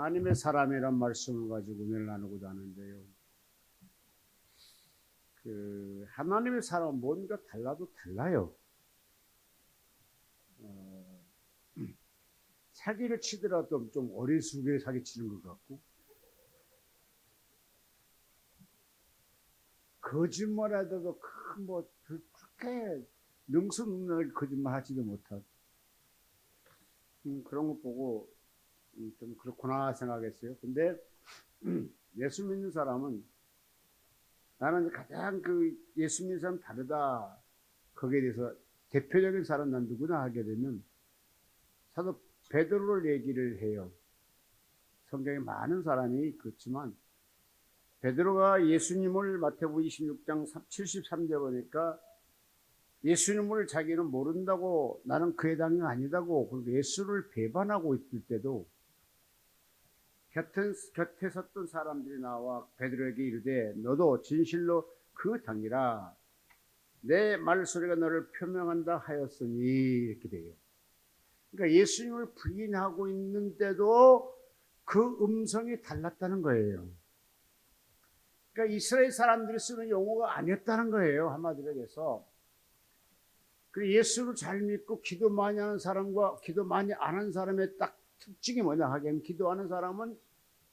하나님의 사람이란 말씀을 가지고 오늘 나누고자 하는데요. 하나님의 사람은 뭔가 달라도 달라요. 사기를 치더라도 좀 어리숙하게 사기치는 것 같고, 거짓말하다도 그렇게 능수능란하게 거짓말하지도 못하고, 그런 거 보고 좀 그렇구나 생각했어요. 근데 예수 믿는 사람은, 나는 가장 예수 믿는 사람 다르다, 거기에 대해서 대표적인 사람 난 누구나 하게 되면 사도 베드로를 얘기를 해요. 성경에 많은 사람이 그렇지만 베드로가 예수님을 마태복음 26장 73절 보니까 예수님을 자기는 모른다고, 나는 그의 당이 아니다고, 그리고 예수를 배반하고 있을 때도 곁에 섰던 사람들이 나와 베드로에게 이르되 너도 진실로 그 당이라, 내 말소리가 너를 표명한다 하였으니, 이렇게 돼요. 그러니까 예수님을 부인하고 있는데도 그 음성이 달랐다는 거예요. 그러니까 이스라엘 사람들이 쓰는 용어가 아니었다는 거예요, 한마디로 해서. 그리고 예수를 잘 믿고 기도 많이 하는 사람과 기도 많이 안 하는 사람의 딱 특징이 뭐냐 하기엔, 기도하는 사람은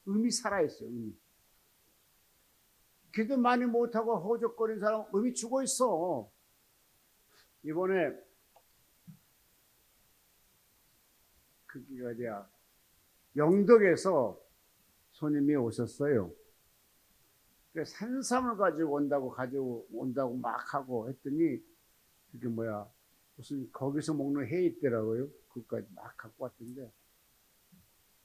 음이 살아있어요. 음이. 기도 많이 못하고 허우적거리는 사람은 음이 죽어있어. 이번에 그게 어디야, 영덕에서 손님이 오셨어요. 그래서 산삼을 가지고 온다고 막 하고 했더니, 그게 뭐야, 무슨 거기서 먹는 회 있더라고요. 그것까지 막 갖고 왔던데,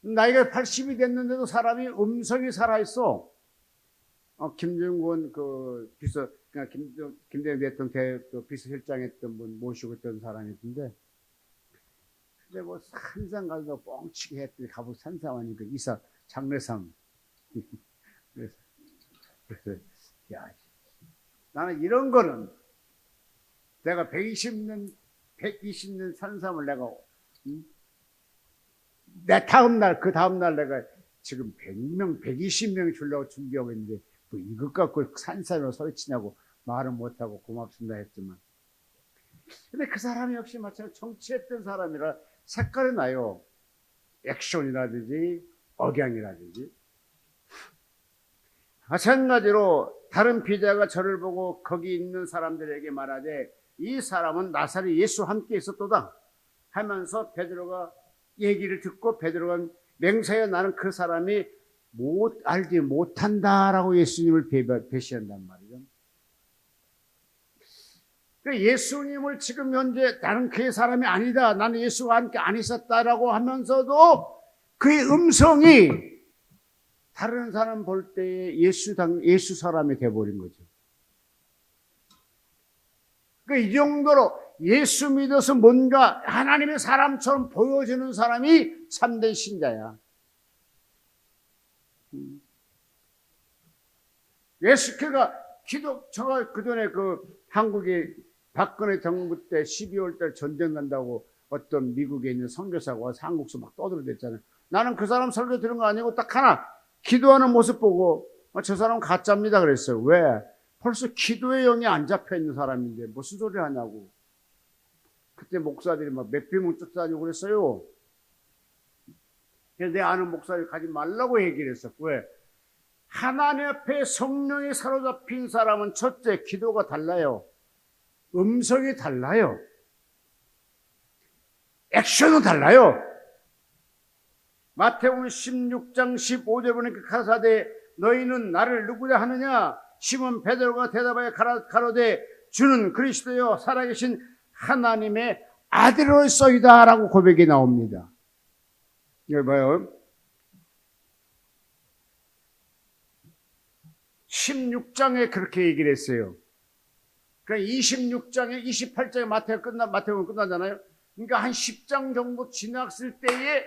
나이가 80이 됐는데도 사람이 음성이 살아있어. 김정근 그러니까 김대중 대통령 비서실장 했던 분 모시고 있던 사람이 있던데, 근데 뭐 산삼 가서 뻥치게 했더니 가보고 산삼 아니까 이사 장례삼. 그래서 야, 나는 이런 거는 내가 120년 산삼을 내가 그 다음날 내가 지금 100명, 120명 주려고 준비하고 있는데, 뭐 이것 갖고 산삼을 소리치냐고 말은 못하고 고맙습니다 했지만, 근데 그 사람이 역시 마찬가지로 정치했던 사람이라 색깔이 나요. 액션이라든지 억양이라든지. 마찬가지로 다른 비자가 저를 보고 거기 있는 사람들에게 말하되 이 사람은 나사렛 예수와 함께 있었도다 하면서 베드로가 얘기를 듣고, 베드로가 맹세하여 나는 그 사람이 알지 못한다라고 예수님을 배신한단 말이죠. 예수님을 지금 현재 나는 그의 사람이 아니다, 나는 예수와 함께 안 있었다라고 하면서도 그의 음성이 다른 사람 볼 때에 예수 사람이 돼버린 거죠. 이 정도로 예수 믿어서 뭔가 하나님의 사람처럼 보여지는 사람이 참된 신자야. 예수께가 제가 그전에 한국에 박근혜 정부 때 12월 달 전쟁 난다고 어떤 미국에 있는 선교사가 와서 한국서 막 떠들어댔잖아요. 나는 그 사람 설교 들은 거 아니고 딱 하나, 기도하는 모습 보고 저 사람은 가짜입니다 그랬어요. 왜? 벌써 기도의 영이 안 잡혀 있는 사람인데 무슨 소리 하냐고. 그때 목사들이 막 몇백명 쫓아다니고 그랬어요. 그래서 내 아는 목사를 가지 말라고 얘기를 했었고, 왜? 하나님 앞에 성령이 사로잡힌 사람은 첫째, 기도가 달라요. 음성이 달라요. 액션은 달라요. 마태복음 16장 15절 보니까 가라사대 너희는 나를 누구냐 하느냐? 시몬 베드로가 대답하여 가로되 주는 그리스도요 살아계신 하나님의 아들로서이다 라고 고백이 나옵니다. 여기 봐요. 16장에 그렇게 얘기를 했어요. 그러니까 26장에 28장에 마태복음 끝나잖아요. 그러니까 한 10장 정도 지났을 때에,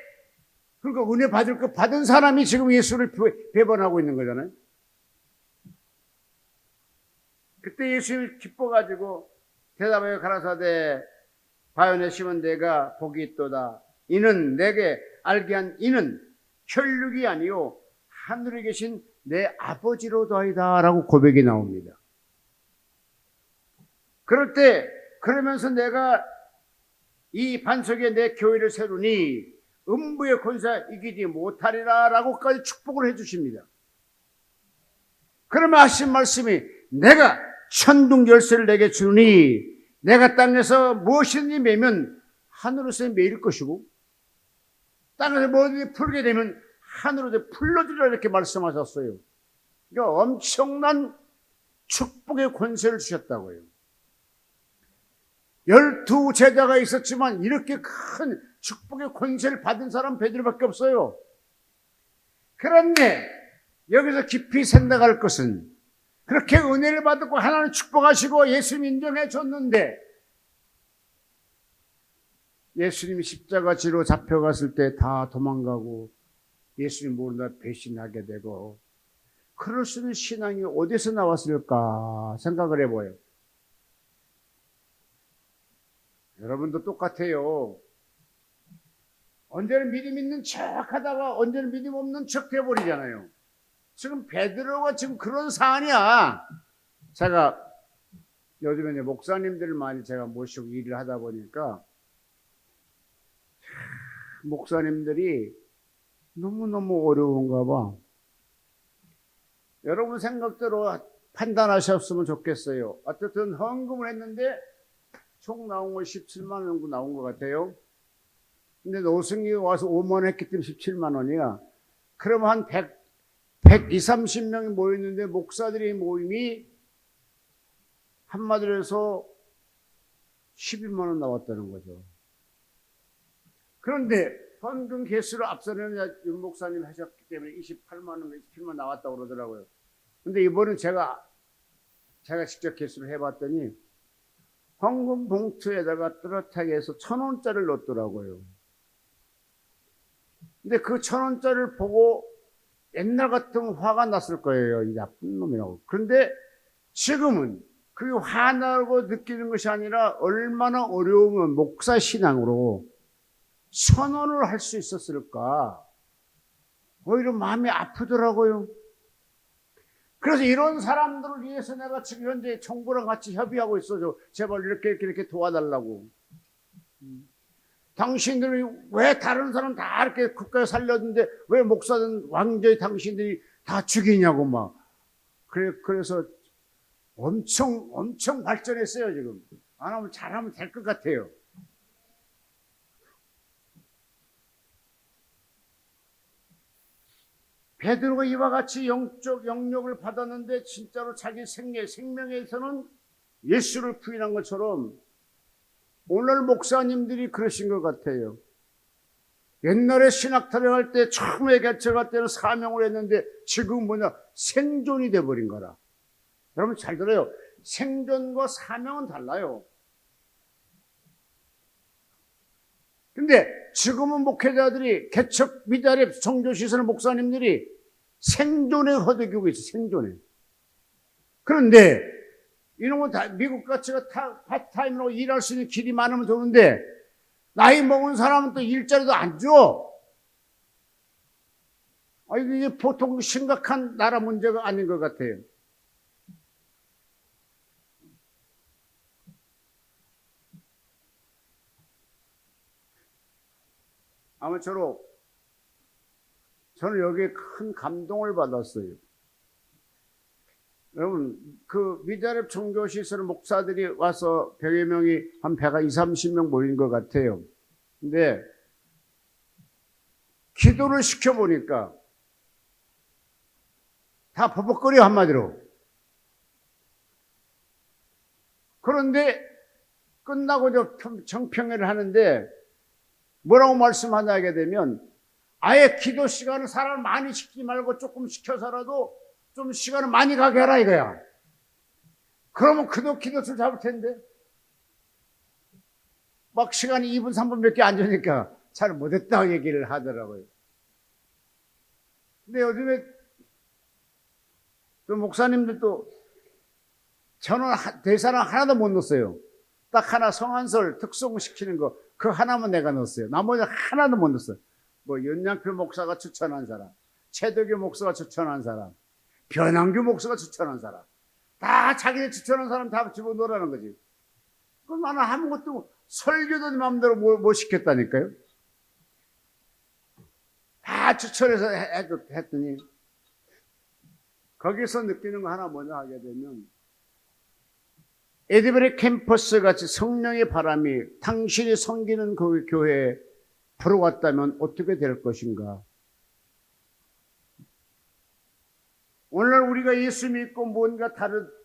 그러니까 은혜 받을 거 받은 사람이 지금 예수를 배반하고 있는 거잖아요. 그때 예수님이 기뻐가지고 대답하여 가라사대 바요네 시몬 내가 복이 있도다. 이는 내게 알게 한 이는 혈육이 아니요 하늘에 계신 내 아버지로다이다 라고 고백이 나옵니다. 그럴 때 그러면서 내가 이 반석에 내 교회를 세우니 음부의 권세 이기지 못하리라 라고까지 축복을 해주십니다. 그러면 하신 말씀이 내가 천둥 열쇠를 내게 주니 내가 땅에서 무엇이든지 매면 하늘에서 매일 것이고 땅에서 뭐든지 풀게 되면 하늘에서 풀러주리라 이렇게 말씀하셨어요. 그러니까 엄청난 축복의 권세를 주셨다고요. 12 제자가 있었지만 이렇게 큰 축복의 권세를 받은 사람 베드로밖에 없어요. 그런데 여기서 깊이 생각할 것은 그렇게 은혜를 받고 하나님 축복하시고 예수님 인정해 줬는데 예수님이 십자가 지로 잡혀갔을 때 다 도망가고 예수님 모른다 배신하게 되고 그럴 수 있는 신앙이 어디서 나왔을까 생각을 해봐요. 여러분도 똑같아요. 언제는 믿음 있는 척 하다가 언제는 믿음 없는 척 돼버리잖아요. 지금 베드로가 지금 그런 사안이야. 제가 요즘에 이제 목사님들을 많이 제가 모시고 일을 하다 보니까 목사님들이 너무너무 어려운가 봐. 여러분 생각대로 판단하셨으면 좋겠어요. 어쨌든 헌금을 했는데 총 나온 거 17만 원 정도 나온 것 같아요. 근데 노승기가 와서 5만 원 했기 때문에 17만 원이야. 그러면 한 120, 30명이 모였는데 목사들의 모임이 한마디로 해서 12만 원 나왔다는 거죠. 그런데 헌금 개수를 앞서는 윤 목사님 하셨기 때문에 28만 원, 27만 원 나왔다고 그러더라고요. 근데 이번엔 제가 직접 개수를 해봤더니 헌금 봉투에다가 뚜렷하게 해서 1,000원짜리를 넣었더라고요. 근데 그 1,000원짜리를 보고 옛날 같으면 화가 났을 거예요. 이 나쁜 놈이라고. 그런데 지금은 그게 화나고 느끼는 것이 아니라 얼마나 어려우면 목사 신앙으로 1,000원을 할 수 있었을까. 오히려 마음이 아프더라고요. 그래서 이런 사람들을 위해서 내가 지금 현재 정부랑 같이 협의하고 있어요. 제발 이렇게 도와달라고. 당신들이 왜 다른 사람 다 이렇게 국가에 살렸는데 왜 목사든 왕조의 당신들이 다 죽이냐고 막. 그래서 엄청 발전했어요, 지금. 안 하면 잘하면 될 것 같아요. 베드로가 이와 같이 영적 영역을 받았는데 진짜로 자기 생명에서는 예수를 부인한 것처럼 오늘 목사님들이 그러신 것 같아요. 옛날에 신학타령 할 때 처음에 개척할 때는 사명을 했는데 지금 뭐냐 생존이 돼버린 거라. 여러분 잘 들어요. 생존과 사명은 달라요. 근데 지금은 목회자들이 개척 미달의 성교시설 목사님들이 생존에 허덕이고 있어. 생존에. 그런데 이놈은 다 미국같이 파트타임으로 일할 수 있는 길이 많으면 좋은데 나이 먹은 사람은 또 일자리도 안 줘. 이게 보통 심각한 나라 문제가 아닌 것 같아요. 아무쪼록 저는 여기에 큰 감동을 받았어요. 여러분, 그 미자렙 종교시설 목사들이 와서 100여 명이 한 120, 30명 모인 것 같아요. 근데 기도를 시켜보니까 다 버벅거려 한마디로. 그런데 끝나고 정평회를 하는데 뭐라고 말씀하게 되면 아예 기도 시간을 사람을 많이 시키지 말고 조금 시켜서라도 좀 시간을 많이 가게 해라 이거야. 그러면 그도 기도를 잡을 텐데 막 시간이 2분 3분 몇 개 안 주니까 잘 못했다고 얘기를 하더라고요. 근데 요즘에 또 목사님들도 저는 대사는 하나도 못 넣었어요. 딱 하나 성한설 특송시키는 거 그 하나만 내가 넣었어요. 나머지 하나도 못 넣었어요. 뭐 연양표 목사가 추천한 사람, 최덕교 목사가 추천한 사람, 변한규 목사가 추천한 사람, 다 자기네 추천한 사람 다 집어넣으라는 거지. 그럼 나는 아무것도 설교도 마음대로 못 시켰다니까요. 다 추천해서 했더니 거기서 느끼는 거 하나 뭐냐 하게 되면 에드베리 캠퍼스 같이 성령의 바람이 당신이 섬기는 그 교회에 불어왔다면 어떻게 될 것인가? 오늘 우리가 예수 믿고 뭔가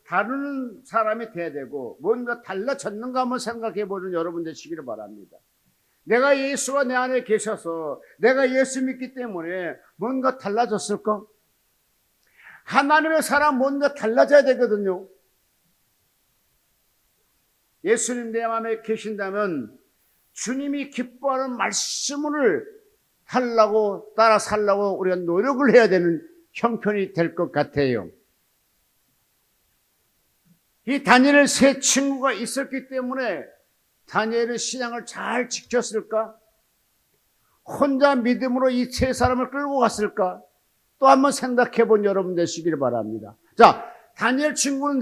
다루는 사람이 돼야 되고 뭔가 달라졌는가 한번 생각해 보는 여러분 되시기를 바랍니다. 내가 예수가 내 안에 계셔서 내가 예수 믿기 때문에 뭔가 달라졌을까? 하나님의 사람 뭔가 달라져야 되거든요. 예수님 내 마음에 계신다면 주님이 기뻐하는 말씀을 하려고 따라 살려고 우리가 노력을 해야 되는 형편이 될 것 같아요. 이 다니엘 세 친구가 있었기 때문에 다니엘은 신앙을 잘 지켰을까? 혼자 믿음으로 이 세 사람을 끌고 갔을까? 또 한번 생각해 본 여러분 되시길 바랍니다. 자, 다니엘 친구는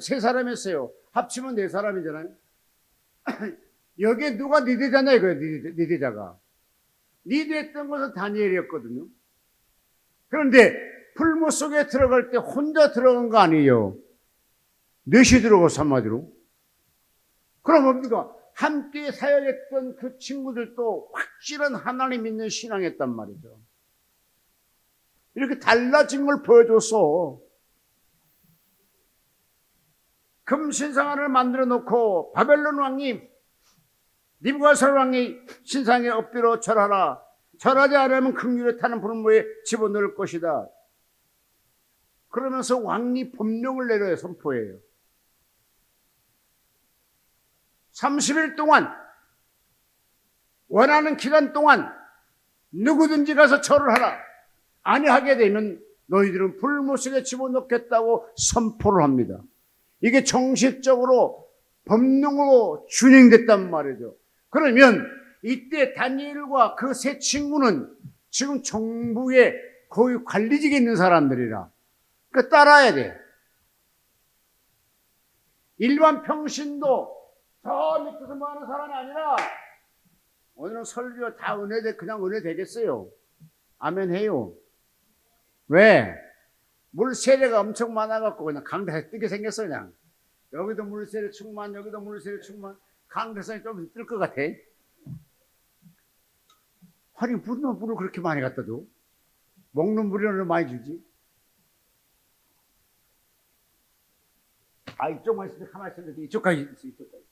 세 사람이었어요. 합치면 네 사람이잖아요. 여기에 누가 리더자냐 이거예요. 리더자가. 리더했던 것은 다니엘이었거든요. 그런데 풀무 속에 들어갈 때 혼자 들어간 거 아니에요. 넷이 들어가서 한마디로. 그럼 뭡니까? 함께 사역했던 그 친구들도 확실한 하나님 믿는 신앙했단 말이죠. 이렇게 달라진 걸 보여줬어. 금신상을 만들어 놓고 바벨론 왕이 느부갓네살 왕이 신상에 엎드려 절하라. 절하지 않으면 긍휼에 타는 불무에 집어넣을 것이다. 그러면서 왕이 법령을 내려요. 선포해요. 30일 동안 원하는 기간 동안 누구든지 가서 절을 하라. 아니하게 되면 너희들은 불무 속에 집어넣겠다고 선포를 합니다. 이게 정식적으로 법령으로 준행됐단 말이죠. 그러면 이때 다니엘과 그 세 친구는 지금 정부의 거의 관리직에 있는 사람들이라 그 따라야 돼. 일반 평신도 저 밑에서 뭐 하는 사람이 아니라 오늘은 설교 다 그냥 은혜 되겠어요. 아멘 해요. 왜? 물 세례가 엄청 많아갖고 그냥 강대에 뜨게 생겼어. 그냥 여기도 물 세례 충만, 여기도 물 세례 충만. 강대상이 좀 뜰 것 같아. 아니 물을 그렇게 많이 갖다 줘? 먹는 물을 많이 주지? 아 이쪽만 있으면 가만히 있었는데 이쪽까지 있어. 이쪽까지.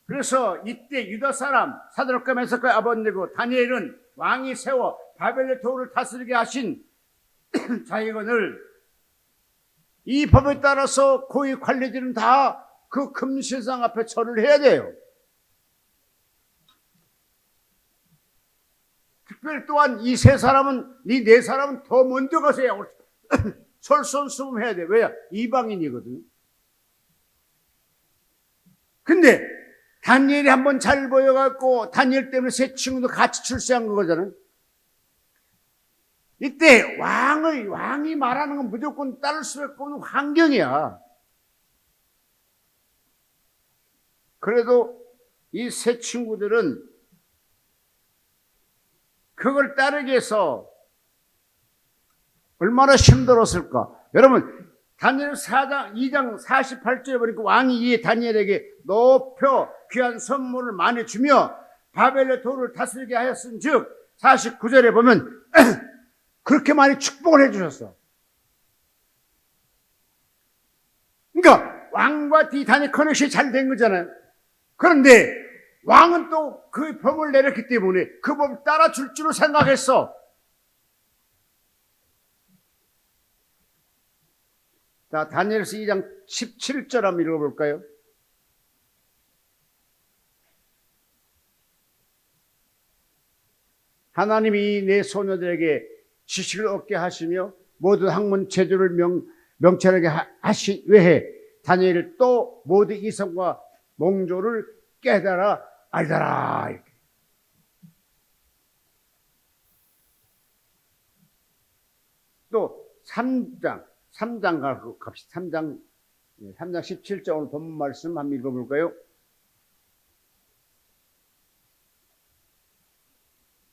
그래서 이때 유다 사람 사드락과 메삭과 아벳네고 다니엘은 왕이 세워 바벨의 도를 다스리게 하신 자기건을 이 법에 따라서 고위 관리들은 다 그 금신상 앞에 절을 해야 돼요. 특별히 또한 이 세 사람은 이 네 사람은 더 먼저 가서 해야 솔선수범해야 돼. 왜요? 이방인이거든. 근데 다니엘이 한번 잘 보여갖고 다니엘 때문에 세 친구도 같이 출세한 거잖아요. 이때 왕이 말하는 건 무조건 따를 수밖에 없는 환경이야. 그래도 이 세 친구들은 그걸 따르기 위해서 얼마나 힘들었을까. 여러분 다니엘 2장 48절에 보니까 왕이 이 다니엘에게 높여 귀한 선물을 많이 주며 바벨의 도를 다스리게 하였은즉 49절에 보면 그렇게 많이 축복을 해주셨어. 그러니까 왕과 이 다니엘 커넥션이 잘 된 거잖아요. 그런데 왕은 또 그 법을 내렸기 때문에 그 법을 따라줄 줄로 생각했어. 자, 다니엘서 2장 17절 한번 읽어볼까요? 하나님이 내 소녀들에게 지식을 얻게 하시며 모든 학문 제도를 명철하게 하시 외에 다니엘을 또 모든 이성과 몽조를 깨달아 알더라. 이렇게. 또 3장 갑시다. 3장 17절 오늘 본문 말씀 한번 읽어볼까요?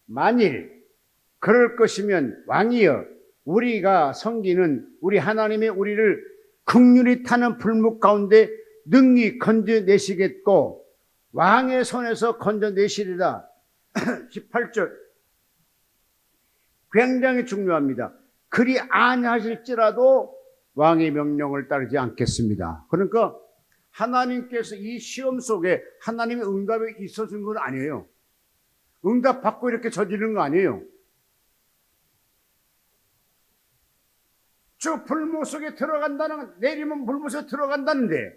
만일 그럴 것이면 왕이여 우리가 섬기는 우리 하나님의 우리를 긍휼히 타는 불목 가운데 능히 건져내시겠고 왕의 손에서 건져내시리라. 18절 굉장히 중요합니다. 그리 아니하실지라도 왕의 명령을 따르지 않겠습니다. 그러니까 하나님께서 이 시험 속에 하나님의 응답이 있어준 건 아니에요. 응답 받고 이렇게 저지르는 거 아니에요. 저 불모 속에 들어간다는, 내리면 불모 속에 들어간다는데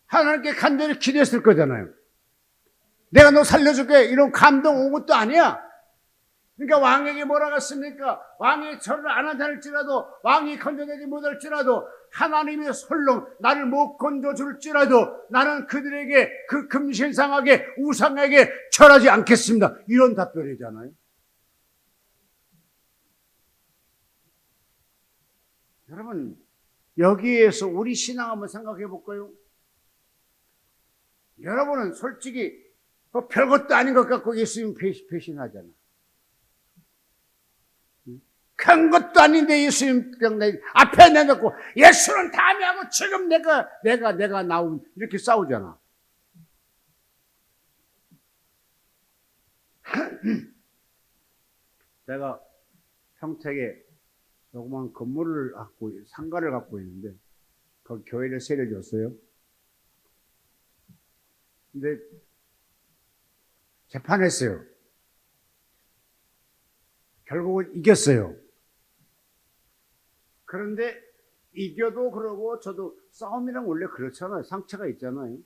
하나님께 간절히 기도했을 거잖아요. 내가 너 살려줄게 이런 감동 온 것도 아니야. 그러니까 왕에게 뭐라고 했습니까? 왕이 저를 안 한다할지라도 왕이 건져내지 못할지라도 하나님의 설령 나를 못 건져줄지라도 나는 그들에게 그 금신상하게 우상에게 절하지 않겠습니다. 이런 답변이잖아요. 여러분 여기에서 우리 신앙 한번 생각해 볼까요? 여러분은 솔직히 별것도 아닌 것 같고 예수님 배신하잖아. 큰 것도 아닌데 예수님 그냥 앞에 내놓고 예수는 다음에 하고 지금 내가 나온 이렇게 싸우잖아. 제가 평택에 조그만 건물을 갖고 상가를 갖고 있는데 거기 교회를 세를 줬어요. 근데 재판했어요. 결국은 이겼어요. 그런데 이겨도 그러고 저도 싸움이란 원래 그렇잖아요. 상처가 있잖아요.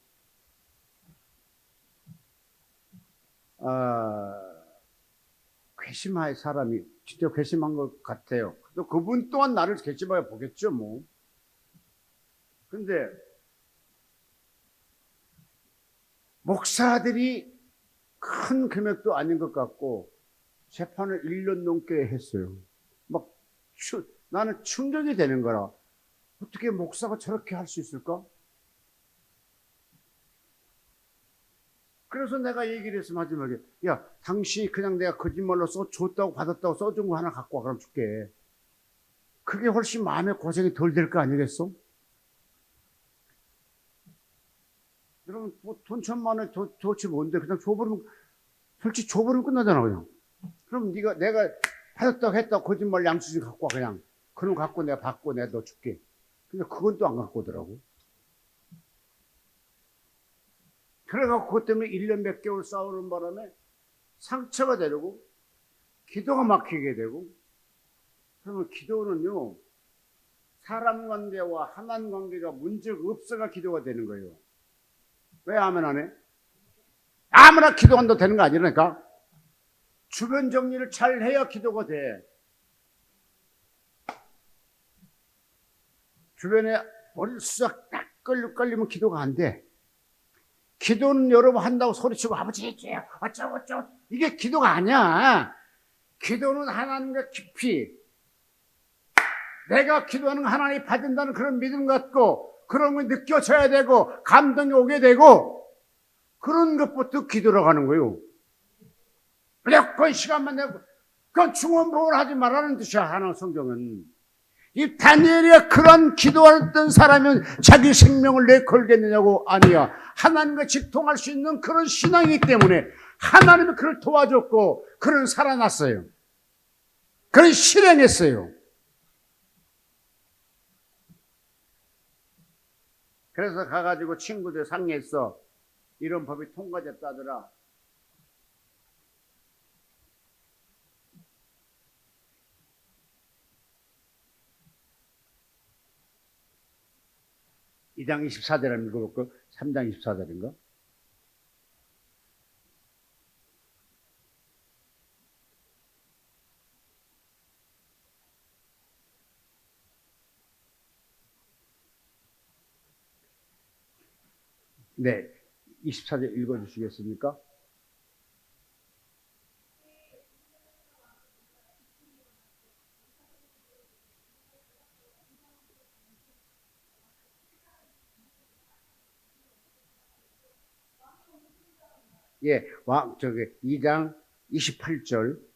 괘씸할 사람이 진짜 괘씸한 것 같아요. 또 그분 또한 나를 괘씸하게 보겠죠, 뭐. 근데 목사들이 큰 금액도 아닌 것 같고 재판을 1년 넘게 했어요. 막 나는 충격이 되는 거라. 어떻게 목사가 저렇게 할 수 있을까? 그래서 내가 얘기를 했어 마지막에. 야, 당신이 그냥 내가 거짓말로 줬다고 받았다고 써준 거 하나 갖고 와 그럼 줄게. 그게 훨씬 마음에 고생이 덜 될 거 아니겠어? 여러분 뭐 돈 1,000만 원 도대체 뭔데 그냥 줘버리면 솔직히 줘버리면 끝나잖아 그냥. 그럼 내가 받았다고 했다고 거짓말 양수증 갖고 와 그냥. 그럼 갖고 내가 받고 내가 너 줄게. 근데 그건 또 안 갖고 오더라고. 그래갖고 그것 때문에 1년 몇 개월 싸우는 바람에 상처가 되고 기도가 막히게 되고. 그러면 기도는요 사람 관계와 하나님 관계가 문제가 없어가 기도가 되는 거예요. 왜 아멘 안 해? 아무나 기도한다고 되는 거 아니라니까. 주변 정리를 잘 해야 기도가 돼. 주변에 머리를 수작 딱 걸리면 기도가 안 돼. 기도는 여러분 한다고 소리치고 아버지 어쩌고 이게 기도가 아니야. 기도는 하나님과 깊이 내가 기도하는 하나님이 받는다는 그런 믿음 갖고 그런 걸 느껴져야 되고 감동이 오게 되고 그런 것부터 기도로 가는 거예요. 무조건 시간만 내고 그건 중언부언 하지 말라는 뜻이야. 하나님 성경은. 이 다니엘이 그런 기도했던 사람은 자기 생명을 내 걸겠느냐고. 아니야. 하나님과 직통할 수 있는 그런 신앙이기 때문에 하나님이 그를 도와줬고 그는 살아났어요. 그는 실행했어요. 그래서 가가지고 친구들 상의했어. 이런 법이 통과됐다더라. 이 장 24절 한번 읽어볼까? 3장 24절인가? 네, 24절 읽어주시겠습니까? 예, 2장 28절.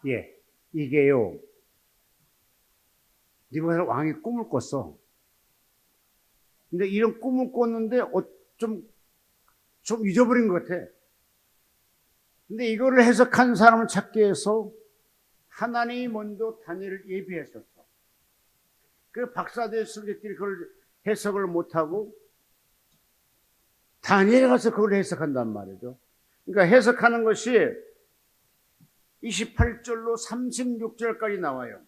예, 이게요, 니부갓네살 왕이 꿈을 꿨어. 근데 이런 꿈을 꿨는데 좀 잊어버린 것 같아. 근데 이거를 해석한 사람을 찾기 위해서 하나님이 먼저 다니엘을 예비했었어. 그 박사들 수객들이 그걸 해석을 못하고 다니엘에 가서 그걸 해석한단 말이죠. 그러니까 해석하는 것이 28절로 36절까지 나와요.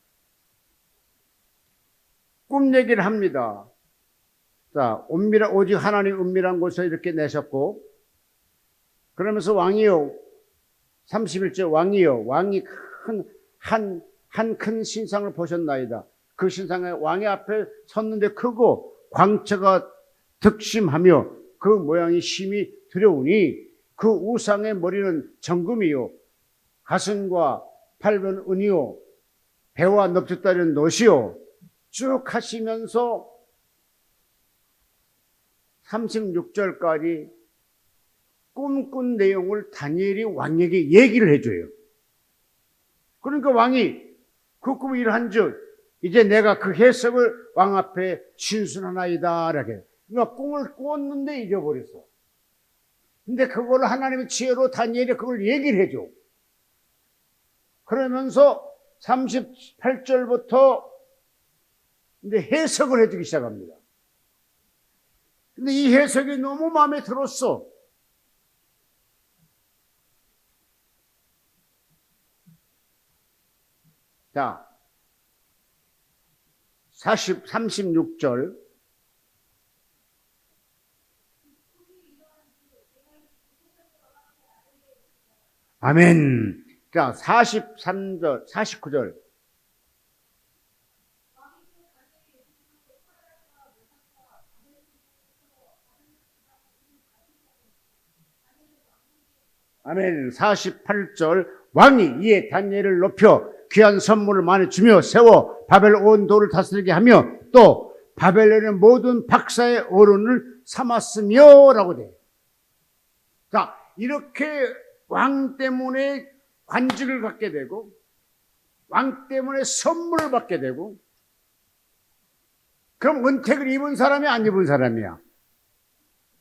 꿈 얘기를 합니다. 자, 오직 하나님 은밀한 곳에 이렇게 내셨고, 그러면서 왕이요, 31절 왕이요, 왕이 한 큰 신상을 보셨나이다. 그 신상에 왕의 앞에 섰는데 크고 광채가 득심하며 그 모양이 심히 두려우니 그 우상의 머리는 정금이요, 가슴과 팔은 은이요, 배와 넓적다리는 놋이요, 쭉 하시면서 36절까지 꿈꾼 내용을 다니엘이 왕에게 얘기를 해줘요. 그러니까 왕이 그 꿈을 이러한즉 이제 내가 그 해석을 왕 앞에 진술하나이다. 이렇게. 그러니까 꿈을 꿨는데 잊어버렸어. 근데 그걸 하나님의 지혜로 다니엘이 그걸 얘기를 해줘. 그러면서 38절부터 이제 해석을 해주기 시작합니다. 근데 이 해석이 너무 마음에 들었어. 자, 36절. 아멘. 자, 43절, 49절. 아멘. 48절. 왕이 이에 다니엘을 높여 귀한 선물을 많이 주며 세워 바벨 온 도를 다스리게 하며 또 바벨론의 모든 박사의 어른을 삼았으며 라고 돼. 자, 이렇게 왕 때문에 관직을 갖게 되고 왕 때문에 선물을 받게 되고, 그럼 은택을 입은 사람이 안 입은 사람이야?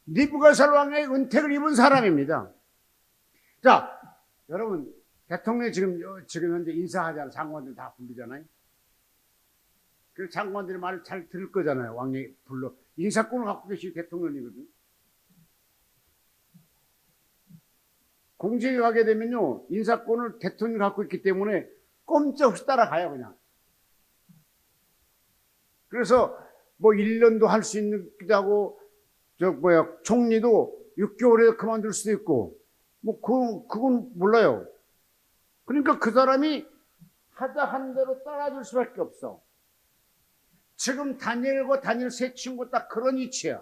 느부갓네살 왕의 은택을 입은 사람입니다. 자, 여러분, 대통령이 지금 현재 인사하잖아요. 장관들 다 부르잖아요. 그 장관들의 말을 잘 들을 거잖아요. 왕이 불러. 인사권을 갖고 계신 대통령이거든. 공직에 가게 되면요, 인사권을 대통령이 갖고 있기 때문에 꼼짝없이 따라가요, 그냥. 그래서 뭐 1년도 할 수 있기도 하고, 총리도 6개월에 그만둘 수도 있고, 그건 몰라요. 그러니까 그 사람이 하자 한 대로 따라줄 수밖에 없어. 지금 다니엘과 다니엘 세 친구 딱 그런 위치야.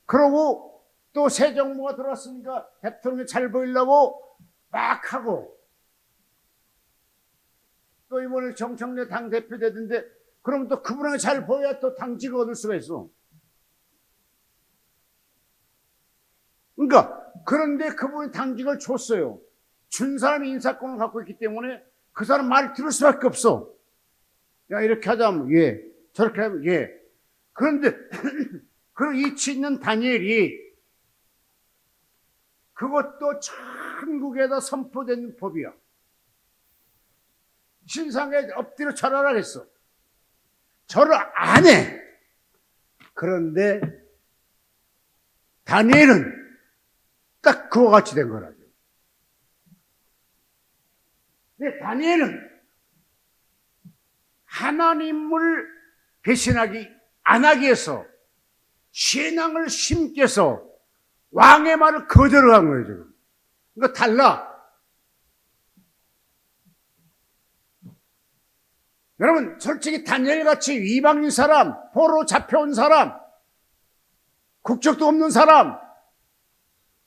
그러고 또 새 정부가 들어왔으니까 대통령이 잘 보이려고 막 하고, 또 이번에 정청래 당대표 되던데, 그럼 또 그분에게 잘 보여야 또 당직을 얻을 수가 있어. 그러니까 그런데 그분이 당직을 줬어요. 준 사람이 인사권을 갖고 있기 때문에 그 사람 말 들을 수밖에 없어. 야, 이렇게 하자면 예, 저렇게 하면 예. 그런데 그 이치 있는 다니엘이 그것도 천국에다 선포된 법이야. 신상에 엎드려 절하라 했어. 절을 안 해. 그런데 다니엘은 딱 그와 같이 된 거라죠. 근데 다니엘은 하나님을 배신하기 안 하기 위해서 신앙을 심께서 왕의 말을 거절한 거예요, 지금. 그러니까 달라. 여러분, 솔직히 다니엘같이 이방인 사람, 포로 잡혀온 사람, 국적도 없는 사람,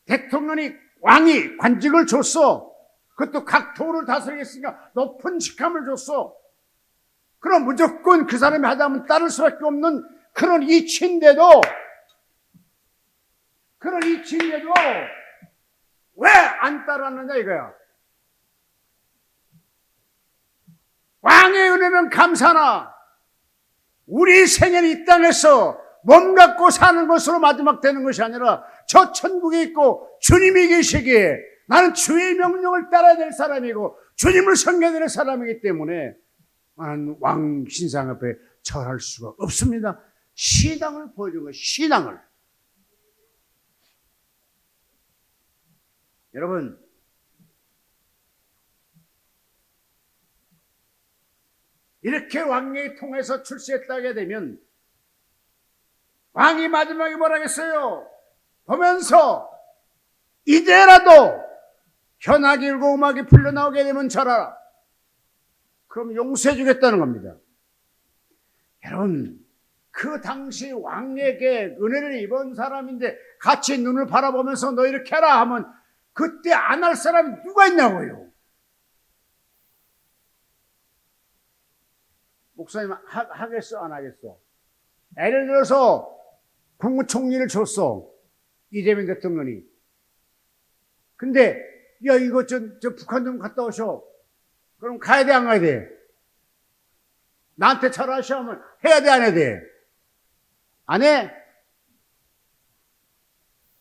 대통령이, 왕이 관직을 줬어. 그것도 각 도를 다스리겠으니까 높은 직함을 줬어. 그럼 무조건 그 사람이 하다면 따를 수밖에 없는 그런 이치인데도 왜 안 따랐느냐 이거야. 왕의 은혜는 감사나 우리 생애는 이 땅에서 몸 갖고 사는 것으로 마지막 되는 것이 아니라 저 천국에 있고 주님이 계시기에 나는 주의 명령을 따라야 될 사람이고 주님을 섬겨야 될 사람이기 때문에 나는 왕 신상 앞에 절할 수가 없습니다. 신앙을 보여준 거예요. 신앙을. 여러분, 이렇게 왕에게 통해서 출세했다게 되면 왕이 마지막에 뭐라 했어요? 보면서 이제라도 현악이 울고 음악이 풀려나오게 되면 절하라. 그럼 용서해 주겠다는 겁니다. 여러분, 그 당시 왕에게 은혜를 입은 사람인데 같이 눈을 바라보면서 너 이렇게 해라 하면 그때 안 할 사람이 누가 있냐고요. 목사님 하겠어 안 하겠어? 예를 들어서 국무총리를 줬어. 이재명 대통령이. 근데 야 이거 저 북한 좀 갔다 오셔. 그럼 가야 돼 안 가야 돼? 나한테 절하시오 하면 해야 돼 안 해야 돼? 안 해?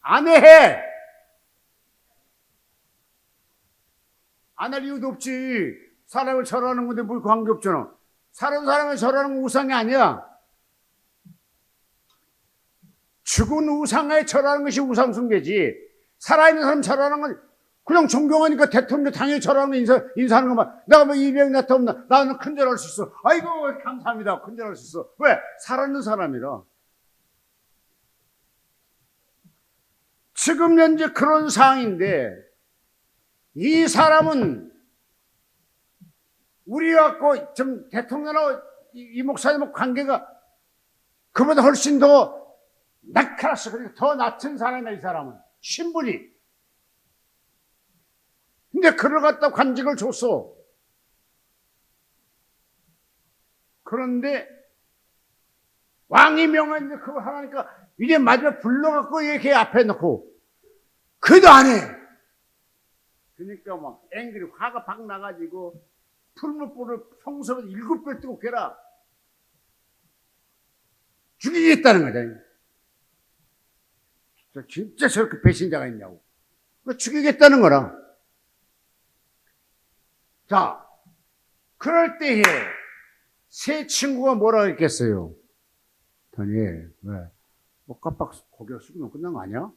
안 해. 안 할 이유도 없지. 사람을 절하는 건데 뭘 관계없잖아. 사는 사람을 절하는 건 우상이 아니야. 죽은 우상에 절하는 것이 우상숭배지. 살아있는 사람 절하는 건 그냥 존경하니까 대통령 당연히 절하는 거 인사하는 것만. 내가 뭐 이병이 나타없나? 나는 큰절할 수 있어. 아이고 감사합니다. 큰절할 수 있어. 왜? 살아있는 사람이라. 지금 현재 그런 상황인데 이 사람은 우리하고 좀 대통령하고 이 목사님 관계가 그보다 훨씬 더 낙하스, 그러니까 더 낮은 사람이야, 이 사람은. 신분이. 근데 그를 갖다 관직을 줬어. 그런데 왕이 명했는데 그거 하라니까 이제 마지막에 불러갖고 이렇게 앞에 놓고 그래도 안 해. 그러니까 막 앵글이 화가 박 나가지고 풀무불을 성소에서 7배 뜨고 깨라. 죽이겠다는 거잖아요. 진짜 저렇게 배신자가 있냐고. 죽이겠다는 거라. 자, 그럴 때에 새 친구가 뭐라고 했겠어요? 다니엘, 왜? 뭐 깜빡 고개 숙이면 끝난 거 아니야?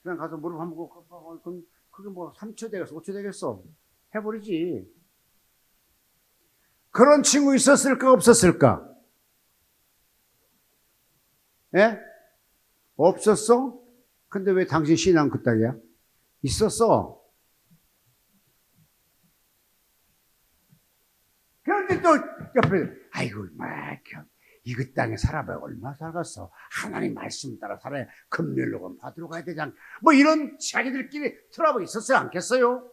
그냥 가서 무릎 한번 꿇고 깜빡, 그럼 그게 뭐 3초 되겠어, 5초 되겠어? 해버리지. 그런 친구 있었을까, 없었을까? 예? 없었어? 근데 왜 당신 신앙 그따위야? 있었어. 그런데 또 옆에, 아이고, 이거 땅에 살아봐야 얼마나 살았어. 하나님 말씀 따라 살아야 금멸로금 받으러 가야 되지 않, 뭐 이런 자기들끼리 트러블 있었어요? 않겠어요?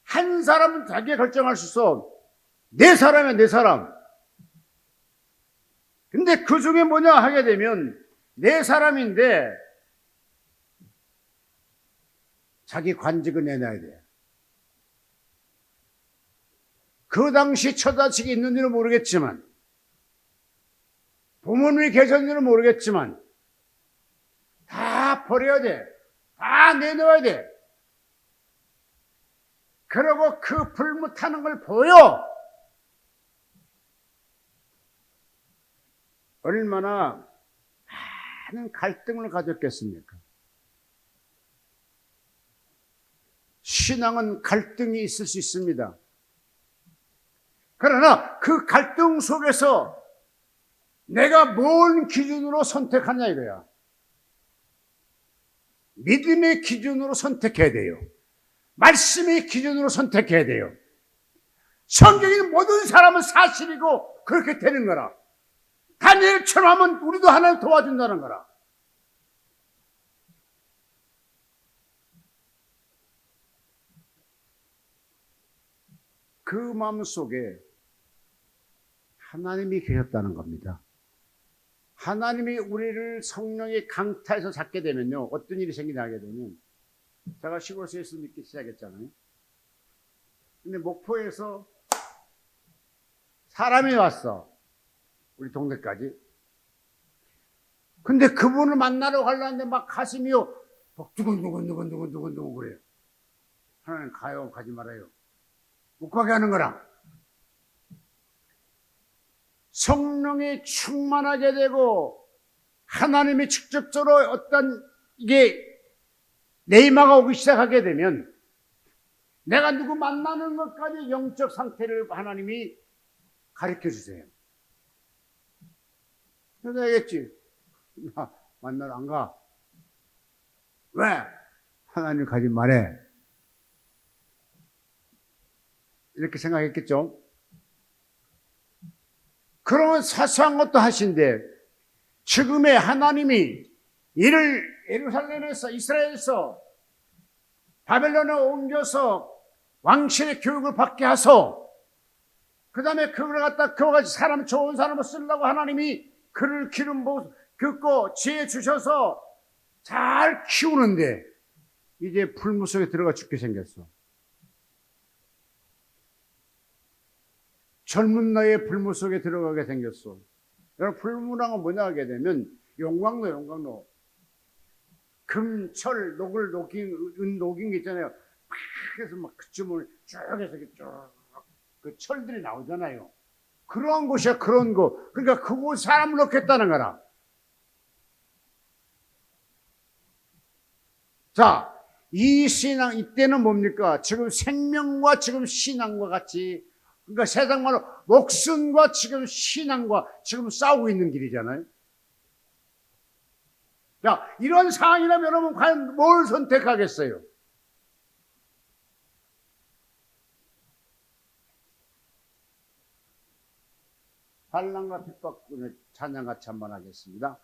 한 사람은 자기가 결정할 수 있어. 내 사람이야, 내 사람. 근데 그 중에 뭐냐 하게 되면 내 사람인데 자기 관직을 내놔야 돼. 그 당시 처자식이 있는지는 모르겠지만 부모님이 계셨는지는 모르겠지만 다 버려야 돼. 다 내놓아야 돼. 그러고 그 불못하는 걸 보여. 얼마나 많은 갈등을 가졌겠습니까? 신앙은 갈등이 있을 수 있습니다. 그러나 그 갈등 속에서 내가 뭔 기준으로 선택하냐 이거야. 믿음의 기준으로 선택해야 돼요. 말씀의 기준으로 선택해야 돼요. 성경에는 모든 사람은 사실이고 그렇게 되는 거라. 다니엘처럼 하면 우리도 하나님 도와준다는 거라. 그 마음 속에 하나님이 계셨다는 겁니다. 하나님이 우리를 성령의 강타에서 잡게 되면요, 어떤 일이 생기게 되면, 제가 시골에서 예수 믿기 시작했잖아요. 근데 목포에서 사람이 왔어, 우리 동네까지. 근데 그분을 만나러 가려는데 막 가슴이요 막 두근두근 그래요. 하나님 가요, 가지 말아요. 못 가게 하는 거라. 성령이 충만하게 되고 하나님이 직접적으로 어떤 이게 내임화가 오기 시작하게 되면 내가 누구 만나는 것까지 영적 상태를 하나님이 가르쳐 주세요. 그래서 알겠지? 나 만나러 안 가. 왜? 하나님 가지 말해. 이렇게 생각했겠죠? 그러면 사소한 것도 하신데 지금의 하나님이 이를 예루살렘에서 이스라엘에서 바벨론에 옮겨서 왕실의 교육을 받게 하소. 그 다음에 그걸 갖다 그와 같이 사람 좋은 사람을 쓰려고 하나님이 그를 기름 붓고 지혜 주셔서 잘 키우는데 이제 불무 속에 들어가 죽게 생겼어. 젊은 나이에 불무 속에 들어가게 생겼어. 여러분, 불무랑은 뭐냐 하게 되면 용광로. 금, 철, 녹을 은 녹인 게 있잖아요. 막 해서 막 그쯤을 쭉 해서 그 철들이 나오잖아요. 그러한 곳이야, 그런 곳. 그러니까 그곳 사람을 넣겠다는 거라. 자, 이 신앙, 이때는 뭡니까? 지금 생명과 지금 신앙과 같이, 그러니까 세상 말로 목숨과 지금 신앙과 지금 싸우고 있는 길이잖아요. 자, 이런 상황이라면 여러분 과연 뭘 선택하겠어요? 반란과 핍박군의 찬양 같이 한번 하겠습니다.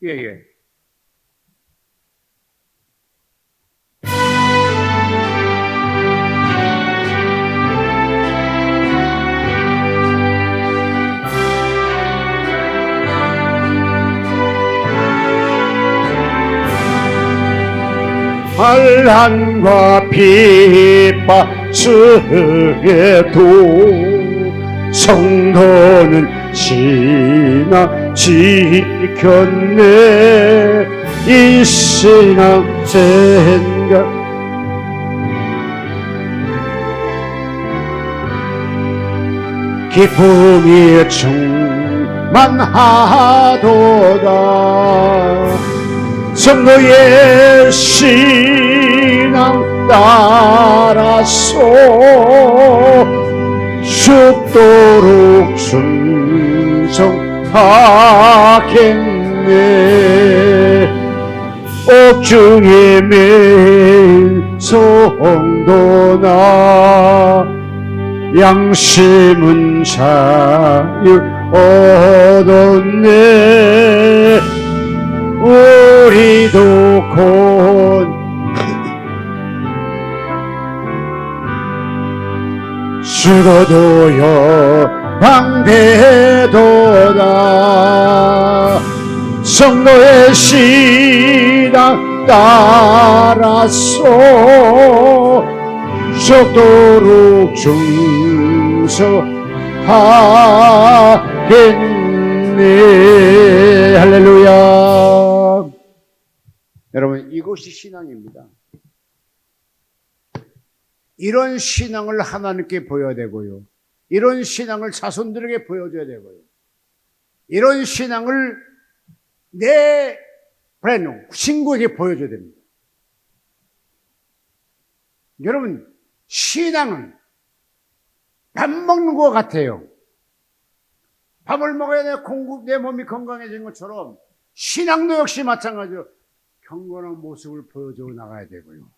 예. 반란과 핍박 중에도 성도는 신앙 지켰네. 이 신앙 생각 기쁨이 충만하도다. 성도의 신앙 따라서 죽도록 충성하겠네. 옥중에 매일 성도나 양심은 자유 얻었네. 우리도 곧 죽어도 영광되도다. 성도의 신앙 따라서 죽도록 충성하겠네. 할렐루야. 여러분, 이것이 신앙입니다. 이런 신앙을 하나님께 보여야 되고요. 이런 신앙을 자손들에게 보여줘야 되고요. 이런 신앙을 내 브랜드 친구에게 보여줘야 됩니다. 여러분, 신앙은 밥 먹는 것 같아요. 밥을 먹어야 내 몸이 건강해진 것처럼 신앙도 역시 마찬가지로 경건한 모습을 보여줘 나가야 되고요.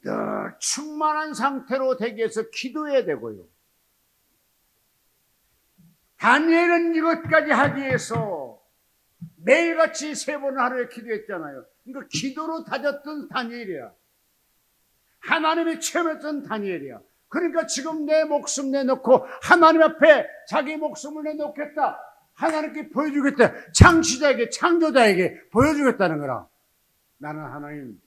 늘 충만한 상태로 되기 위해서 기도해야 되고요. 다니엘은 이것까지 하기 위해서 매일같이 3번 하루에 기도했잖아요. 그러니까 기도로 다졌던 다니엘이야. 하나님이 체험했던 다니엘이야. 그러니까 지금 내 목숨 내놓고 하나님 앞에 자기 목숨을 내놓겠다. 하나님께 보여주겠다. 창시자에게, 창조자에게 보여주겠다는 거라. 나는 하나님,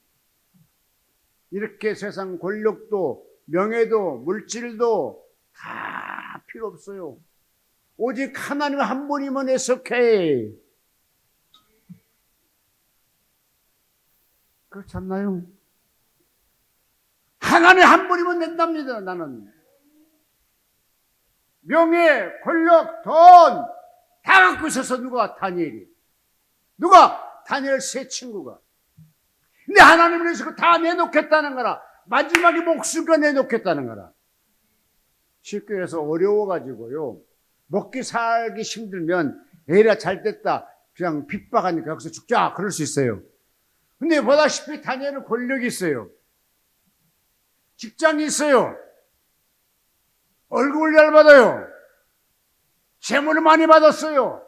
이렇게 세상 권력도 명예도 물질도 다 필요 없어요. 오직 하나님 한 분이면 해석해. 그렇지 않나요? 하나님 한 분이면 된답니다. 나는 명예, 권력, 돈 다 갖고 있어서 누가? 다니엘이. 누가? 다니엘 세 친구가. 근데 하나님을 위해서 다 내놓겠다는 거라. 마지막에 목숨까지 내놓겠다는 거라. 쉽게 해서 어려워가지고요. 먹기 살기 힘들면 에라 잘 됐다. 그냥 핍박하니까 여기서 죽자. 그럴 수 있어요. 근데 보다시피 다니엘은 권력이 있어요. 직장이 있어요. 월급을 잘 받아요. 재물을 많이 받았어요.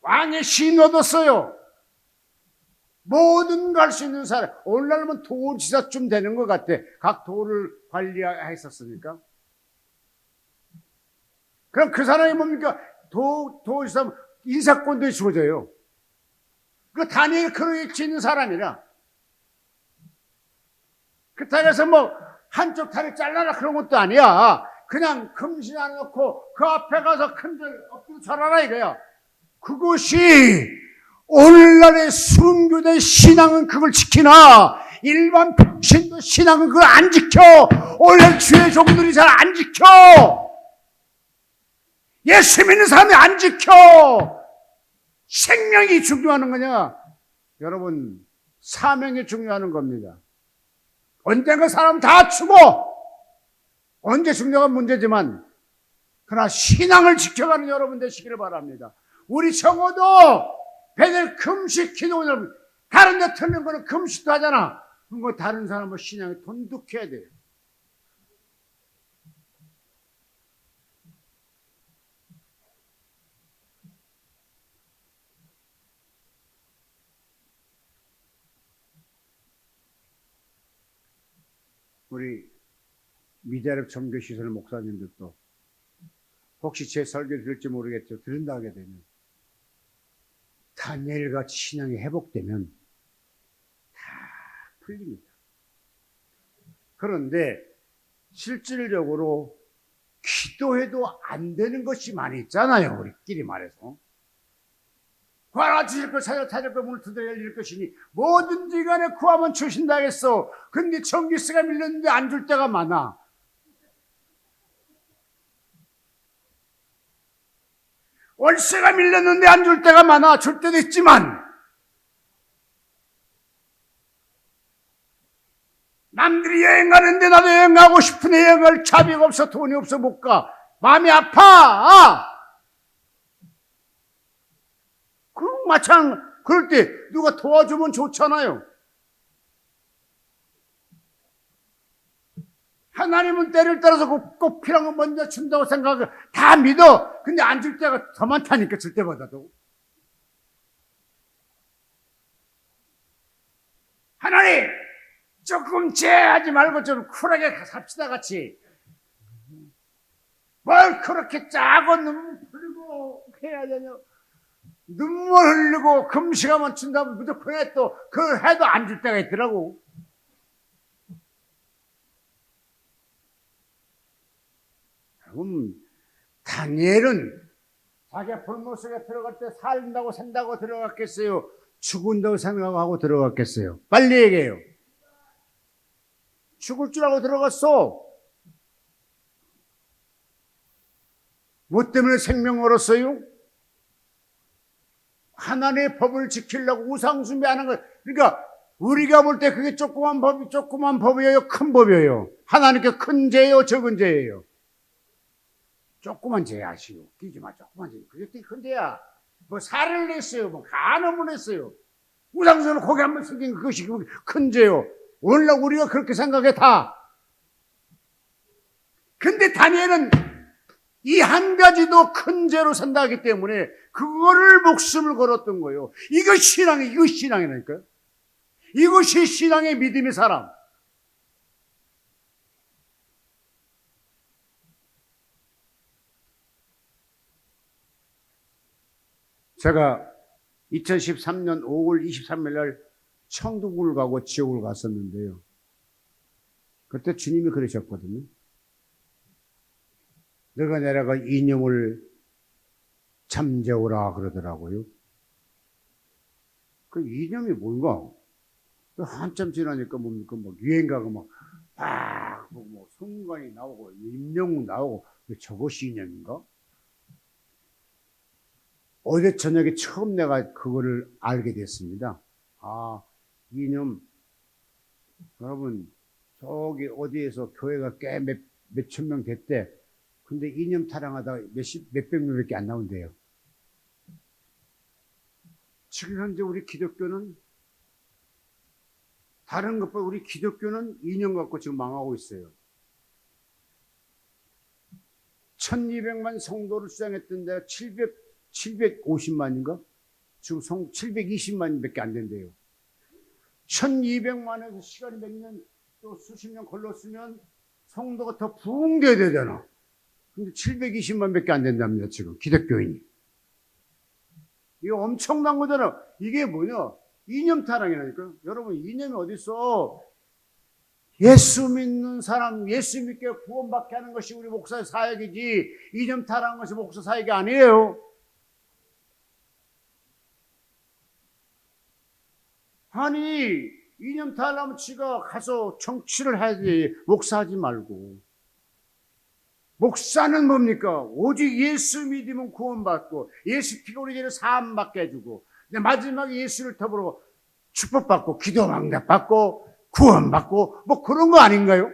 왕의 시인 얻었어요. 뭐든 갈 수 있는 사람. 오늘날은 도지사쯤 되는 것 같아. 각 도를 관리했었으니까. 그럼 그 사람이 뭡니까? 도지사 인사권도 주어져요. 그 다니엘 그런 위치에 있는 사람이라. 그렇다고 해서 뭐 한쪽 다리 잘라라 그런 것도 아니야. 그냥 금신 안 놓고 그 앞에 가서 큰절 엎드려 절하라 이거야. 그것이 오늘날의 순교된 신앙은 그걸 지키나 일반 평신도 신앙은 그걸 안 지켜. 오늘 주의 종들이 잘 안 지켜. 예수 믿는 사람이 안 지켜. 생명이 중요한 거냐? 여러분, 사명이 중요한 겁니다. 언젠가 사람 다 죽어. 언제 죽냐가 문제지만 그러나 신앙을 지켜가는 여러분 되시기를 바랍니다. 우리 적어도 배들 금식 기도, 다른 데 틀린 거는 금식도 하잖아. 그거 다른 사람은 신앙이 돈독해야 돼요. 우리 미자립 청교시설 목사님들도 혹시 제 설교 들을지 모르겠죠. 들은다 하게 되면 다니엘같이 신앙이 회복되면 다 풀립니다. 그런데 실질적으로 기도해도 안 되는 것이 많이 있잖아요. 우리끼리 말해서. 구하라 주실 것, 찾을 것, 문을 두드려 열릴 것이니 뭐든지 간에 구하면 주신다 했어. 근데 전기세가 밀렸는데 안 줄 때가 많아. 월세가 밀렸는데 안 줄 때가 많아. 줄 때도 있지만 남들이 여행 가는데 나도 여행 가고 싶은데 여행 갈 자비가 없어. 돈이 없어 못 가. 마음이 아파. 그럼 마찬 그럴 때 누가 도와주면 좋잖아요. 하나님은 때를 따라서 꼭 필요한 거 먼저 준다고 생각하고 다 믿어. 근데 안 줄 때가 더 많다니까, 줄 때보다도. 하나님, 조금 제하지 말고 좀 쿨하게 삽시다, 같이. 뭘 그렇게 짜고 눈물 흘리고 해야 되냐. 눈물 흘리고 금식하면 준다면 무조건 해. 또 그걸 해도 안 줄 때가 있더라고. 그럼 다니엘은 자기가 불못 속에 들어갈 때 살린다고 산다고 들어갔겠어요? 죽은다고 생각하고 들어갔겠어요? 빨리 얘기해요. 죽을 줄 알고 들어갔어. 뭐 때문에 생명 얻었어요? 하나님의 법을 지키려고 우상 숭배하는 것. 그러니까 우리가 볼 때 그게 조그만 법이에요, 큰 법이에요. 하나님께 큰 죄예요, 적은 죄예요. 조그만 죄 아시오. 끼지 마, 조그만 죄. 그게 되게 큰 죄야. 뭐 살을 냈어요, 뭐 간음을 했어요. 우상스러운 고기 한번 생긴 그것이 큰 죄요. 오늘날 우리가 그렇게 생각해 다. 근데 다니엘은 이 한 가지도 큰 죄로 산다기 때문에 그거를 목숨을 걸었던 거예요. 이거 신앙이라니까요. 이것이 신앙의 믿음의 사람. 제가 2013년 5월 23일 날 천국을 가고 지옥을 갔었는데요. 그때 주님이 그러셨거든요. 너가 내려가 이념을 잠재우라 그러더라고요. 그 이념이 뭔가? 한참 지나니까 뭡니까? 막 유행가가 뭐 성관이 나오고 임영웅 나오고 저것이 이념인가? 어제 저녁에 처음 내가 그거를 알게 됐습니다. 아, 이념. 여러분, 저기 어디에서 교회가 꽤 몇천 명 됐대. 근데 이념 타령하다가 몇백 명밖에 안 나온대요. 지금 현재 우리 기독교는 다른 것보다 우리 기독교는 이념 갖고 지금 망하고 있어요. 1200만 성도를 주장했던 데가 750만인가? 지금 720만밖에 안 된대요. 1200만에서 시간이 몇 년, 또 수십 년 걸렸으면 성도가 더 부흥돼야 되잖아. 근데 720만밖에 안 된답니다, 지금, 기독교인이. 이거 엄청난 거잖아. 이게 뭐냐? 이념 타령이라니까. 여러분, 이념이 어딨어? 예수 믿는 사람, 예수 믿게 구원받게 하는 것이 우리 목사의 사역이지, 이념 타령하는 것이 목사 사역이 아니에요. 아니, 이념 타령하면 지가 가서 정치를 해야지, 목사하지 말고. 목사는 뭡니까? 오직 예수 믿으면 구원받고, 예수 피가 우리 죄를 사함받게 해주고, 마지막에 예수를 더불어 축복받고, 기도 응답받고, 구원받고, 뭐 그런 거 아닌가요?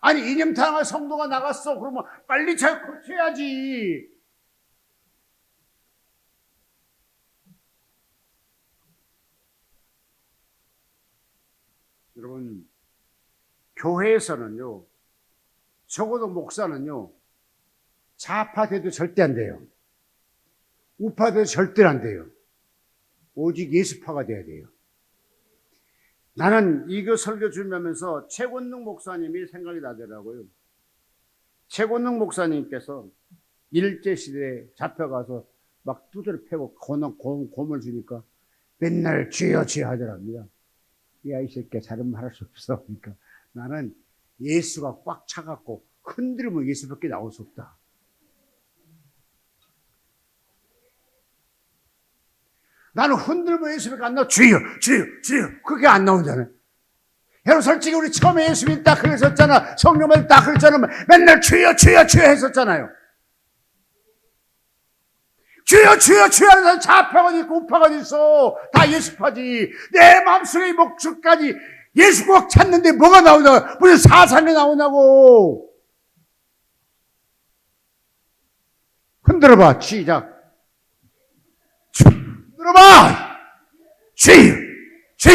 아니, 이념 타령한 성도가 나갔어. 그러면 빨리 잘 고쳐야지. 여러분, 교회에서는요, 적어도 목사는요, 좌파돼도 절대 안 돼요. 우파돼도 절대 안 돼요. 오직 예수파가 돼야 돼요. 나는 이거 설교 준비하면서 최권능 목사님이 생각이 나더라고요. 최권능 목사님께서 일제시대에 잡혀가서 막 두드려 패고 곰을 주니까 맨날 주여 주여 하더랍니다. 야, 이 새끼야, 잘은 말할 수 없어. 그러니까 나는 예수가 꽉 차갖고 흔들면 예수밖에 나올 수 없다. 나는 흔들면 예수밖에 안 나와. 주여, 주여, 주여. 그게 안 나오잖아요. 여러분, 솔직히 우리 처음에 예수 믿 딱 그랬었잖아. 성령을 딱 그랬잖아. 맨날 주여, 주여, 주여 했었잖아요. 주여, 주여, 주여 하는 사람 좌파가 있고 우파가 있어. 다 예수파지. 내 마음속에 목숨까지 예수 꼭 찾는데 뭐가 나오냐? 무슨 사상이 나오냐고. 흔들어봐, 시작. 흔들어봐! 주여! 주여!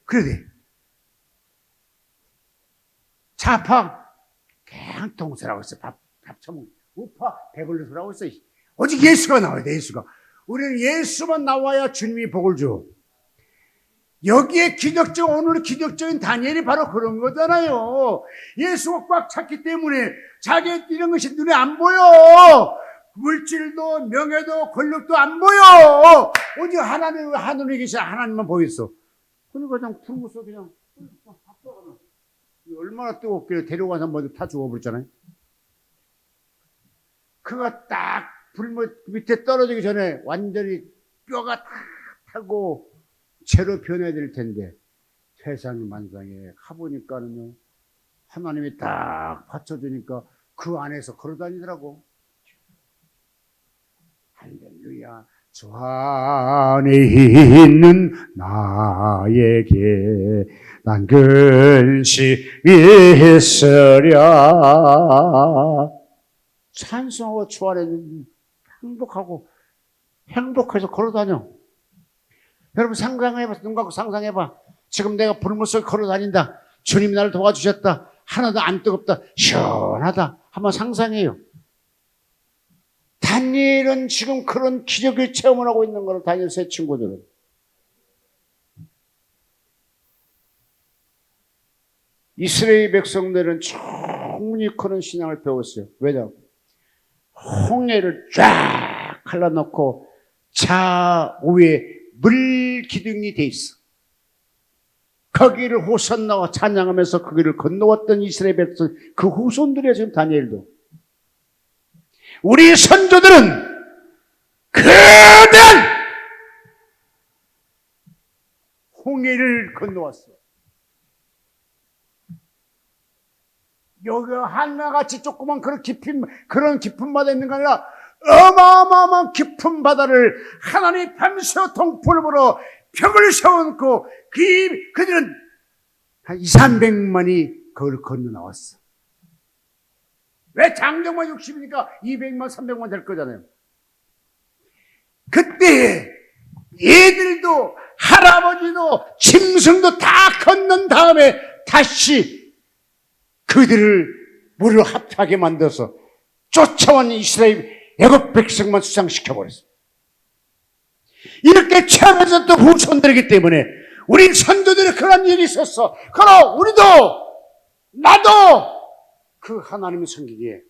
그래 돼. 좌파, 그냥 동서라고 있어. 밥 처먹고. 우파, 배불러서라고 있어. 오직 예수가 나와야 돼, 예수가. 우리는 예수만 나와야 주님이 복을 줘. 여기에 오늘 기적적인 다니엘이 바로 그런 거잖아요. 예수가 꽉 찼기 때문에 자기의 이런 것이 눈에 안 보여. 물질도 명예도 권력도 안 보여. 오직 하늘에 계신 하나님만 보였어. 그러니까 그냥 풀고서 그냥 얼마나 뜨겁길래 데려가서 먼저 타 죽어버렸잖아요. 그가 딱 불 밑에 떨어지기 전에 완전히 뼈가 다 타고 채로 변해야 될 텐데 세상이 만상에 가보니까는요, 하나님이 딱 받쳐주니까 그 안에서 걸어다니더라고. 할렐루야. 주 안에 있는 나에게 난 근심이 있으랴. 찬송하고 주 안에 행복하고 행복해서 걸어다녀. 여러분 상상해봐. 눈 감고 상상해봐. 지금 내가 불물 속에 걸어다닌다. 주님이 나를 도와주셨다. 하나도 안 뜨겁다. 시원하다. 한번 상상해요. 다니엘은 지금 그런 기적을 체험을 하고 있는 거를 다니엘 세 친구들은. 이스라엘 백성들은 충분히 그런 신앙을 배웠어요. 왜냐? 홍해를 쫙 갈라놓고 좌우에 물 기둥이 돼 있어. 거기를 호산나와 찬양하면서 그 길을 건너왔던 이스라엘 백성, 그 후손들이야 지금 다니엘도. 우리 선조들은 거대한 홍해를 건너왔어. 여기가 하나같이 조그만 그런 깊은 바다 있는 게 아니라 어마어마한 깊은 바다를 하나님이 밤새 동포를 불어 벽을 세워놓고 그들은 한 200~300만이 그걸 건너 나왔어. 왜 장정만 60이니까 200만, 300만 될 거잖아요. 그때 얘들도 할아버지도 짐승도 다 건넌 다음에 다시 그들을 물을 합하게 만들어서 쫓아온 이스라엘 애국 백성만 수상시켜버렸어. 이렇게 체험해서 또 후손들이기 때문에 우리 선조들이 그런 일이 있었어. 그럼 우리도 나도 그 하나님을 섬기기에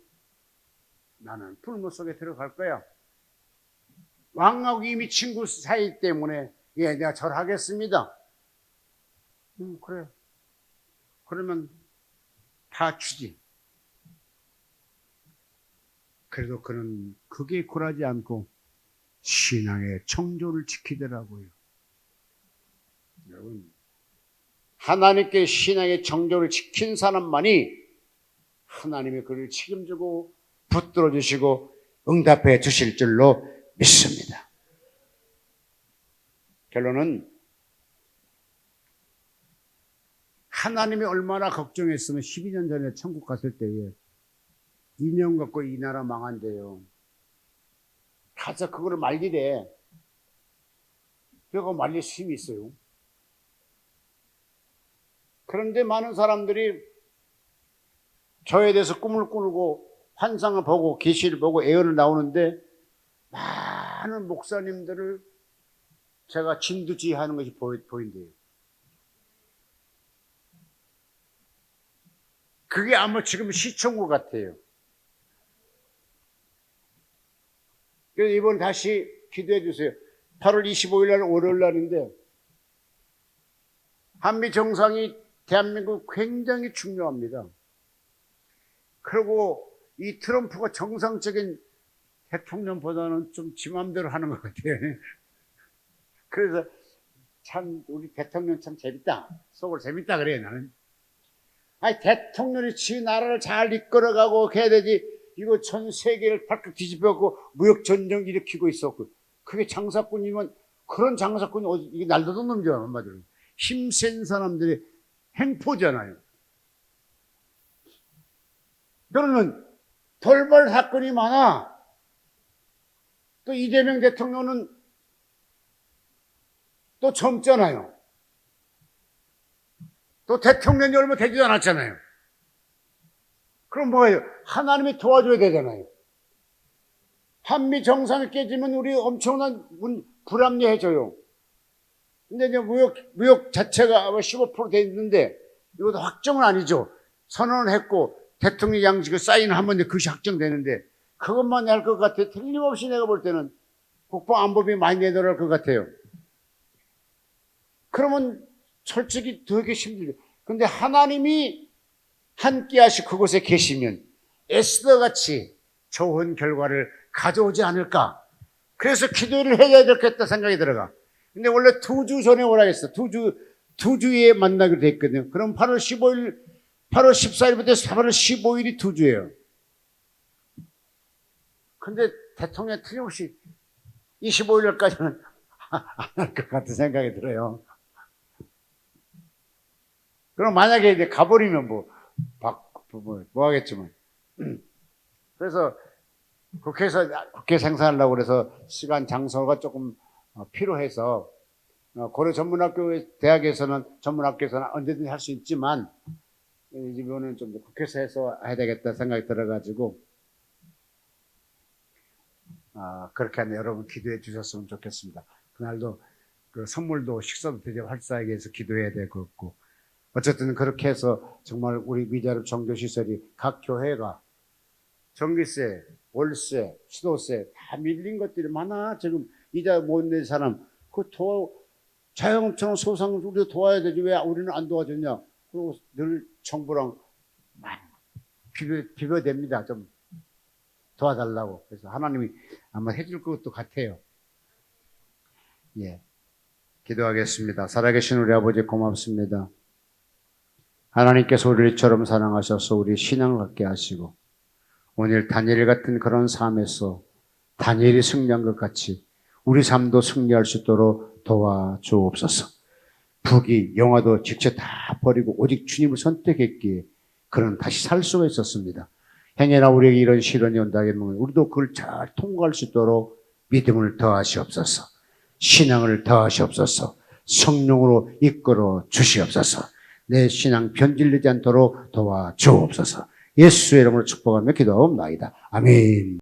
나는 불물 속에 들어갈 거야. 왕하고 이미 친구 사이 때문에 예, 내가 절하겠습니다. 그래. 그러면 다 주지. 그래도 그는 그게 굴하지 않고 신앙의 청조를 지키더라고요. 여러분, 하나님께 신앙의 청조를 지킨 사람만이 하나님의 그를 책임지고 붙들어 주시고 응답해 주실 줄로 믿습니다. 결론은 하나님이 얼마나 걱정했으면 12년 전에 천국 갔을 때에 2년 갖고 이 나라 망한대요. 가서 그거를 말리래. 그거 말릴 힘이 있어요. 그런데 많은 사람들이 저에 대해서 꿈을 꾸고 환상을 보고 계시를 보고 예언을 나오는데 많은 목사님들을 제가 진두지휘하는 것이 보인대요. 그게 아마 지금 시청국 같아요. 그래서 이번 다시 기도해 주세요. 8월 25일 날 월요일 날인데 한미 정상이 대한민국 굉장히 중요합니다. 그리고 이 트럼프가 정상적인 대통령보다는 좀 지 맘대로 하는 것 같아요. 그래서 참 우리 대통령 참 재밌다. 속으로 재밌다 그래요 나는. 아니 대통령이 지 나라를 잘 이끌어가고 해야 되지. 이거 전 세계를 발칵 뒤집어갖고 무역 전쟁 일으키고 있었고 그게 장사꾼이면 그런 장사꾼이 어디 이게 날도던 놈이죠 한마디로. 힘센 사람들의 행포잖아요. 그러면 돌발 사건이 많아. 또 이재명 대통령은 또 젊잖아요. 또 대통령이 얼마 되지도 않았잖아요. 그럼 뭐예요? 하나님이 도와줘야 되잖아요. 한미 정상이 깨지면 우리 엄청난 불합리해져요. 근데 이제 무역 자체가 아마 15% 돼 있는데 이것도 확정은 아니죠. 선언을 했고 대통령 양식을 사인하면 그것이 확정되는데 그것만 할 것 같아요. 틀림없이 내가 볼 때는 국방안보비 많이 내더랄 것 같아요. 그러면 솔직히 되게 힘들죠. 근데 하나님이 함께 하시 그곳에 계시면 에스더같이 좋은 결과를 가져오지 않을까. 그래서 기도를 해야 되겠다 생각이 들어가. 근데 원래 2주 전에 오라 했어. 2주에 만나기로 돼 있거든요. 그럼 8월 14일부터 8월 15일이 2주예요. 근데 대통령 틀림없이 25일까지는 안 할 것 같은 생각이 들어요. 그럼 만약에 이제 가버리면 뭐 하겠지만. 그래서 국회에서 국회 생산하려고 그래서 시간 장소가 조금 필요해서 고려 전문학교 대학에서는 전문학교에서는 언제든지 할 수 있지만 이번에는 좀 국회에서 해서 해야 되겠다 생각이 들어가지고 그렇게 하면 여러분 기도해 주셨으면 좋겠습니다. 그날도 그 선물도 식사도 되게 활사하게 해서 기도해야 될 것 같고 어쨌든 그렇게 해서 정말 우리 미자립 종교시설이 각 교회가 전기세, 월세, 수도세 다 밀린 것들이 많아. 지금 이자 못 낸 사람 자영업처럼 소상 우리도 도와야 되지 왜 우리는 안 도와줬냐. 그리고 늘 정부랑 막 비교됩니다. 좀 도와달라고. 그래서 하나님이 아마 해줄 것도 같아요. 예, 기도하겠습니다. 살아계신 우리 아버지 고맙습니다. 하나님께서 우리를 이처럼 사랑하셔서 우리 신앙을 갖게 하시고 오늘 다니엘 같은 그런 삶에서 다니엘이 승리한 것 같이 우리 삶도 승리할 수 있도록 도와주옵소서. 부귀 영화도 직접 다 버리고 오직 주님을 선택했기에 그는 다시 살 수가 있었습니다. 행여나 우리에게 이런 시련이 온다면 우리도 그걸 잘 통과할 수 있도록 믿음을 더하시옵소서. 신앙을 더하시옵소서. 성령으로 이끌어 주시옵소서. 내 신앙 변질되지 않도록 도와주옵소서. 예수의 이름으로 축복하며 기도하옵나이다. 아멘.